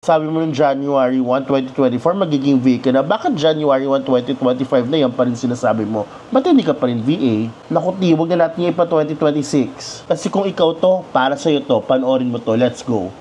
Sabi mo ng January 1, 2024, magiging VA ka na. Bakit January 1, 2025 na yan pa rin sinasabi mo? Ba't hindi ka pa rin VA? Naku, huwag na natin yung ipa 2026. Kasi kung ikaw to, para sa'yo to, panoorin mo to. Let's go.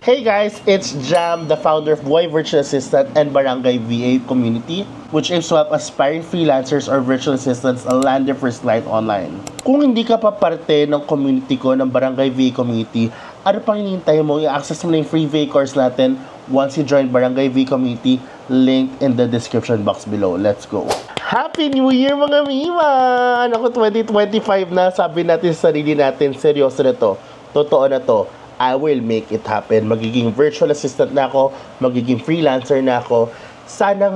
Hey guys, it's Jam, the founder of Boy Virtual Assistant and Barangay VA Community, which aims to help aspiring freelancers or virtual assistants land their first client online. Kung hindi ka pa parte ng community ko, ng Barangay VA Community, ano pang hinihintay mo? I-access mo na yung free VA course natin once you join Barangay VA Community, link in the description box below. Let's go! Happy New Year mga Mima! Ako 2025 na, sabi natin sa sarili natin, seryoso na to, totoo na to. I will make it happen. Magiging virtual assistant na ako, magiging freelancer na ako. Sana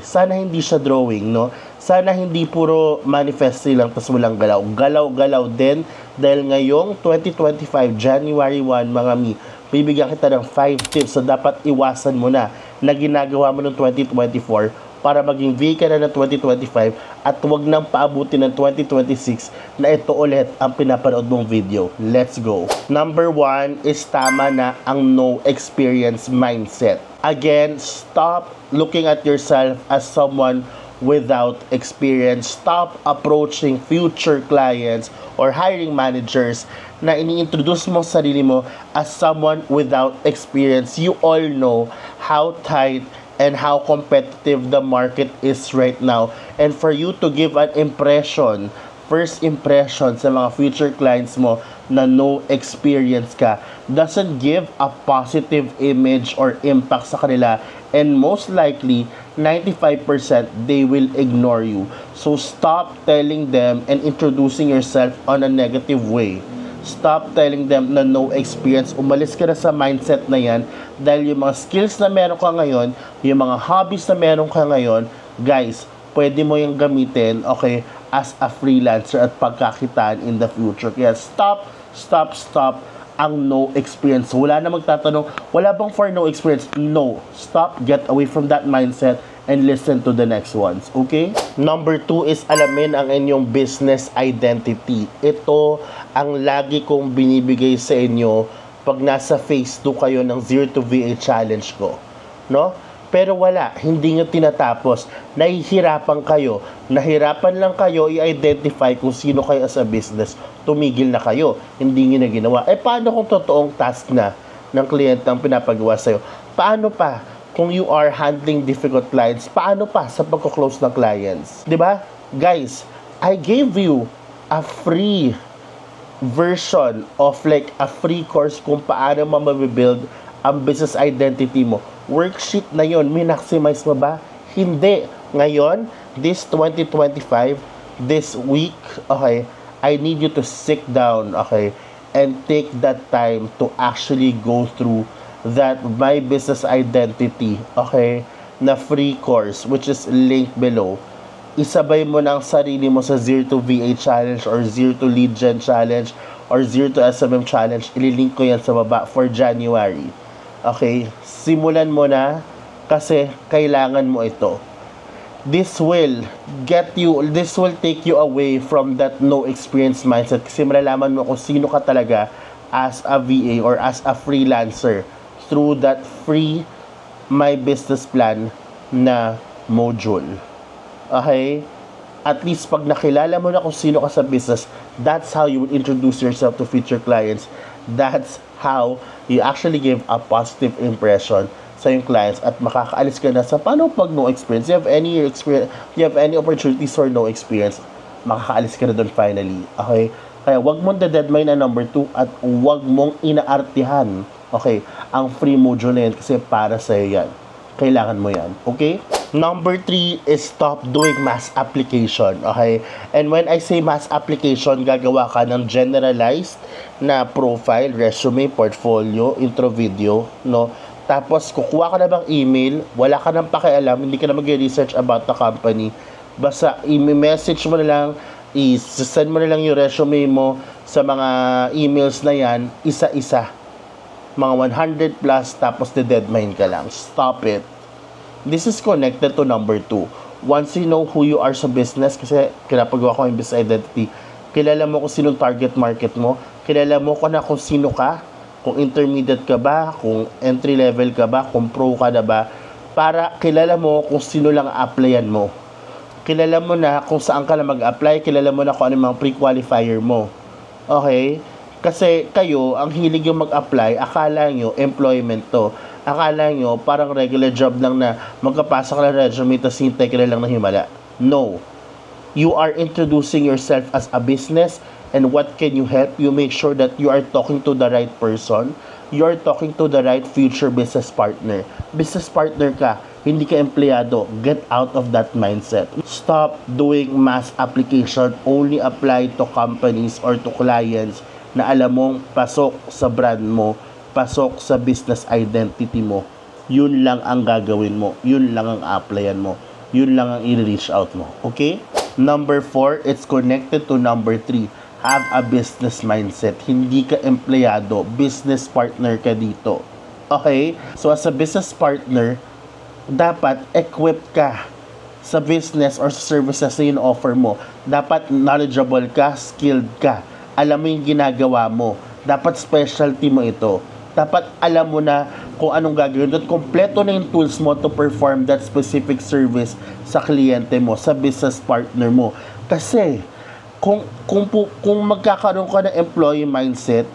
sana hindi siya drawing, no? Sana hindi puro manifesting lang tas walang galaw. Galaw din dahil ngayong 2025, January 1, mga mi, bibigyan kita ng 5 tips na dapat iwasan mo na ginagawa mo noong 2024 para maging VA ka na ng 2025 at huwag nang paabuti ng 2026 na ito ulit ang pinapanood mong video. Let's go! Number 1 is tama na ang no experience mindset. Again, stop looking at yourself as someone without experience. Stop approaching future clients or hiring managers na ini-introduce mo sarili mo as someone without experience. You all know how tight and how competitive the market is right now. And for you to give an impression, first impression sa mga future clients mo na no experience ka, doesn't give a positive image or impact sa kanila. And most likely, 95% they will ignore you. So stop telling them and introducing yourself on a negative way. Stop telling them na no experience. Umalis ka na sa mindset na yan dahil yung mga skills na meron ka ngayon, yung mga hobbies na meron ka ngayon, guys, pwede mo yung gamitin, okay, as a freelancer at pagkakitaan in the future. Kaya stop ang no experience. Wala na magtatanong, wala bang for no experience? No. Stop, get away from that mindset and listen to the next ones, okay? Number 2 is alamin ang inyong business identity. Ito ang lagi kong binibigay sa inyo pag nasa phase 2 kayo ng Zero to VA challenge ko, no? Pero wala, hindi nyo tinatapos. Nahihirapan kayo. Nahirapan lang kayo i-identify kung sino kayo as a business. Tumigil na kayo. Hindi nyo na ginawa. Paano kung totoong task na ng kliyente ang pinapagawa sa'yo? Paano pa kung you are handling difficult clients? Paano pa sa pagko-close ng clients? Diba? Guys, I gave you a free version of like a free course kung paano mabibuild ang business identity mo. Worksheet na yon, min-maximize mo ba? Hindi. Ngayon, this 2025, this week, okay, I need you to sit down, okay, and take that time to actually go through that My Business Identity, okay, na free course, which is linked below. Isabay mo na ang sarili mo sa Zero to VA Challenge or Zero to Lead Gen Challenge or Zero to SMM Challenge. Ililink ko yan sa baba for January. Okay, simulan mo na kasi kailangan mo ito. This will take you away from that no experience mindset kasi malalaman mo kung sino ka talaga as a VA or as a freelancer through that free My Business Plan na module. Okay? At least pag nakilala mo na kung sino ka sa business, that's how you will introduce yourself to future clients. That's how you actually give a positive impression sa yung clients at makakaalis ka na sa paano pag no experience. You have any opportunities for no experience, makakaalis ka na doon finally. Okay? Kaya wag mong deadmine na number 2 at wag mong inaartihan, okay, ang free module na yan kasi para sa'yo yan. Kailangan mo yan. Okay? Number 3 is stop doing mass application. Okay? And when I say mass application, gagawa ka ng generalized na profile, resume, portfolio, intro video, no? Tapos, kukuha ka na bang email, wala ka nang pakialam, hindi ka na mag-research about the company. Basta, i-message mo na lang, i-send mo na lang yung resume mo sa mga emails na yan, isa-isa. Mga 100 plus, tapos the deadmine ka lang. Stop it. This is connected to number 2. Once you know who you are sa business, kasi kinapagawa ko yung business identity, kilala mo kung sinong target market mo, kilala mo kung sino ka, kung intermediate ka ba, kung entry level ka ba, kung pro ka na ba, para kilala mo kung sino lang applyan mo. Kilala mo na kung saan ka na mag-apply, kilala mo na kung ano yung mga pre-qualifier mo. Okay? Kasi kayo, ang hilig yung mag-apply, akala nyo employment to. Akala nyo parang regular job lang na magkapasok ka na resume, tapos hintay ka na lang na himala. No. You are introducing yourself as a business, and what can you help? You make sure that you are talking to the right person. You are talking to the right future business partner. Business partner ka, hindi ka empleyado. Get out of that mindset. Stop doing mass application. Only apply to companies or to clients na alam mong pasok sa brand mo, pasok sa business identity mo. Yun lang ang gagawin mo. Yun lang ang applyan mo. Yun lang ang i-reach out mo. Okay? Number 4, it's connected to number 3. Have a business mindset. Hindi ka empleyado. Business partner ka dito. Okay? So, as a business partner, dapat equipped ka sa business or sa services na in-offer mo. Dapat knowledgeable ka, skilled ka. Alam mo yung ginagawa mo. Dapat specialty mo ito. Dapat alam mo na kung anong gagawin doon. Kompleto na yung tools mo to perform that specific service sa kliyente mo, sa business partner mo. Kasi, kung magkakaroon ka ng employee mindset,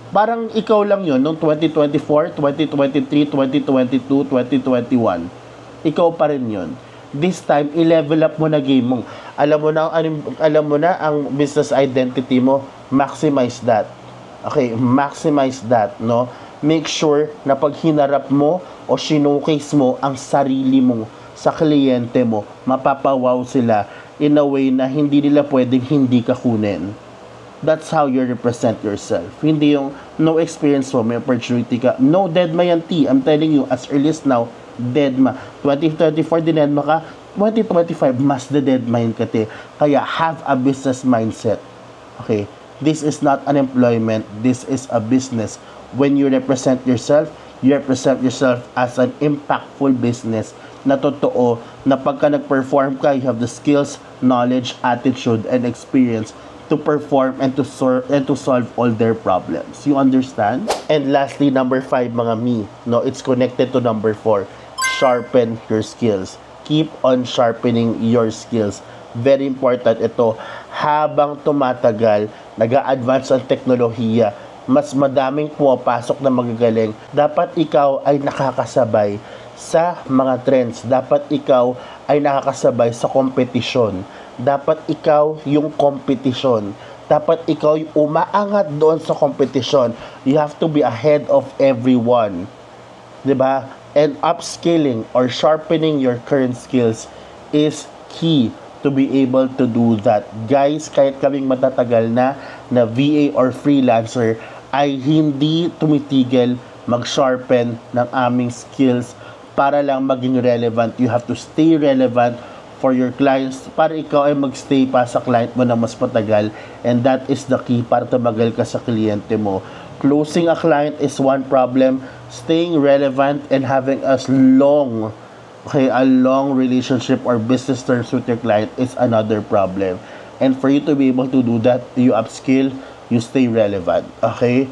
parang ikaw lang yun noong 2024, 2023, 2022, 2021. Ikaw pa rin yun. This time, i-level up mo na game mo. Alam mo na ang business identity mo. Maximize that. Okay, maximize that, no? Make sure na pag hinarap mo o showcase mo ang sarili mo sa kliyente mo, mapapawaw sila in a way na hindi nila pwedeng hindi ka kunin. That's how you represent yourself. Hindi yung no experience mo, may opportunity ka. No, deadma yan, T. I'm telling you, as early as now, deadma. 2034, dinedma ka. 2025, mas deadma yun ka, T. Kaya, have a business mindset. Okay? This is not an employment. This is a business. When you represent yourself as an impactful business na totoo, na pagka nag-perform ka, you have the skills, knowledge, attitude, and experience to perform and to solve all their problems. You understand? And lastly, number 5, mga me, no, it's connected to number 4. Sharpen your skills. Keep on sharpening your skills. Very important ito. Habang tumatagal, nag-a-advance ang teknolohiya, mas madaming pumapasok na magagaling, dapat ikaw ay nakakasabay sa mga trends. Dapat ikaw ay nakakasabay sa kompetisyon. Dapat ikaw yung kompetisyon. Dapat ikaw yung umaangat doon sa kompetisyon. You have to be ahead of everyone. 'Di ba? And upskilling or sharpening your current skills is key to be able to do that. Guys, kahit kaming matatagal na VA or freelancer, ay hindi tumitigil mag-sharpen ng aming skills para lang maging relevant. You have to stay relevant for your clients para ikaw ay magstay pa sa client mo na mas matagal, and that is the key para tumagal ka sa kliyente mo. Closing a client is one problem. Staying relevant and having a long relationship or business terms with your client is another problem. And for you to be able to do that, you upskill, you stay relevant. Okay?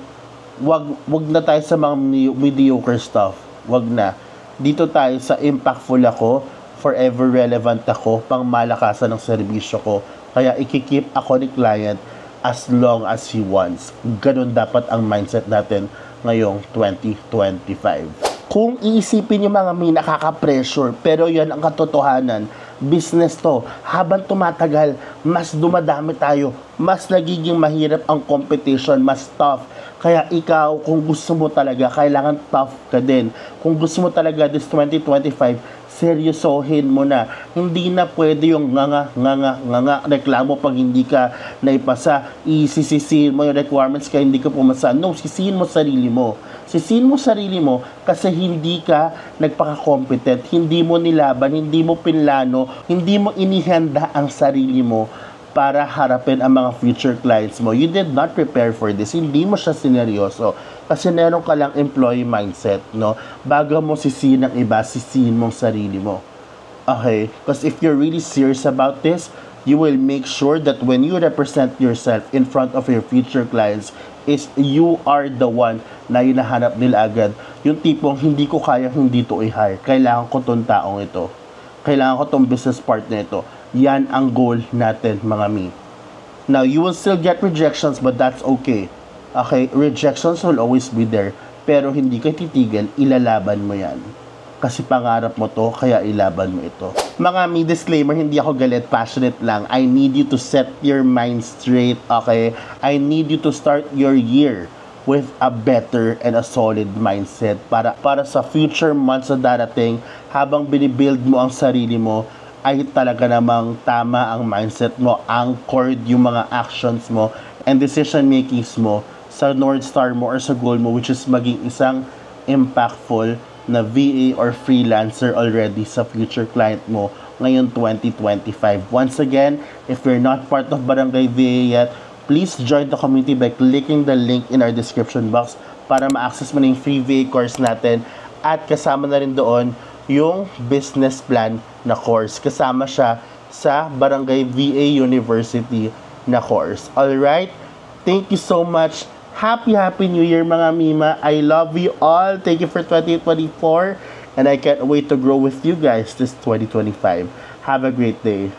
Wag na tayo sa mga mediocre stuff. Wag na. Dito tayo sa impactful ako, forever relevant ako, pang malakasan ng serbisyo ko. Kaya ikikip ako ni client as long as he wants. Ganun dapat ang mindset natin ngayong 2025. Kung iisipin yung mga may nakaka-pressure, pero yan ang katotohanan, business to, habang tumatagal, mas dumadami tayo, mas nagiging mahirap ang competition, mas tough. Kaya ikaw, kung gusto mo talaga, kailangan tough ka din. Kung gusto mo talaga this 2025, seryosohin mo na. Hindi na pwede yung nga reklamo pag hindi ka naipasa. Isisisihin mo yung requirements kaya hindi ka pumasa. No, sisihin mo sarili mo. Sisihin mo sarili mo kasi hindi ka nagpaka-competent, hindi mo nilaban, hindi mo pinlano, hindi mo inihanda ang sarili mo para harapin ang mga future clients mo. You did not prepare for this. Hindi mo siya sineryoso. Kasi meron ka lang employee mindset, no? Bago mo sisihin ang iba, sisihin mong sarili mo. Okay? Because if you're really serious about this, you will make sure that when you represent yourself in front of your future clients, is you are the one na hinahanap nila agad. Yung tipong hindi ko kaya hindi to i-hire. Kailangan ko tong taong ito. Kailangan ko tong business partner ito. Yan ang goal natin, mga mi. Now, you will still get rejections, but that's okay. Okay? Rejections will always be there. Pero hindi ka titigil, ilalaban mo yan. Kasi pangarap mo to, kaya ilaban mo ito. Mga mi, disclaimer, hindi ako galit, passionate lang. I need you to set your mind straight, okay? I need you to start your year with a better and a solid mindset para sa future months na darating, habang binibuild mo ang sarili mo, ay talaga namang tama ang mindset mo, anchored yung mga actions mo and decision makings mo sa North Star mo or sa goal mo, which is maging isang impactful na VA or freelancer already sa future client mo ngayon 2025. Once again, if you're not part of Barangay VA yet, please join the community by clicking the link in our description box para ma-access mo na yung free VA course natin, at kasama na rin doon yung business plan na course. Kasama siya sa Barangay VA University na course. Alright? Thank you so much. Happy New Year, mga Mima. I love you all. Thank you for 2024. And I can't wait to grow with you guys this 2025. Have a great day.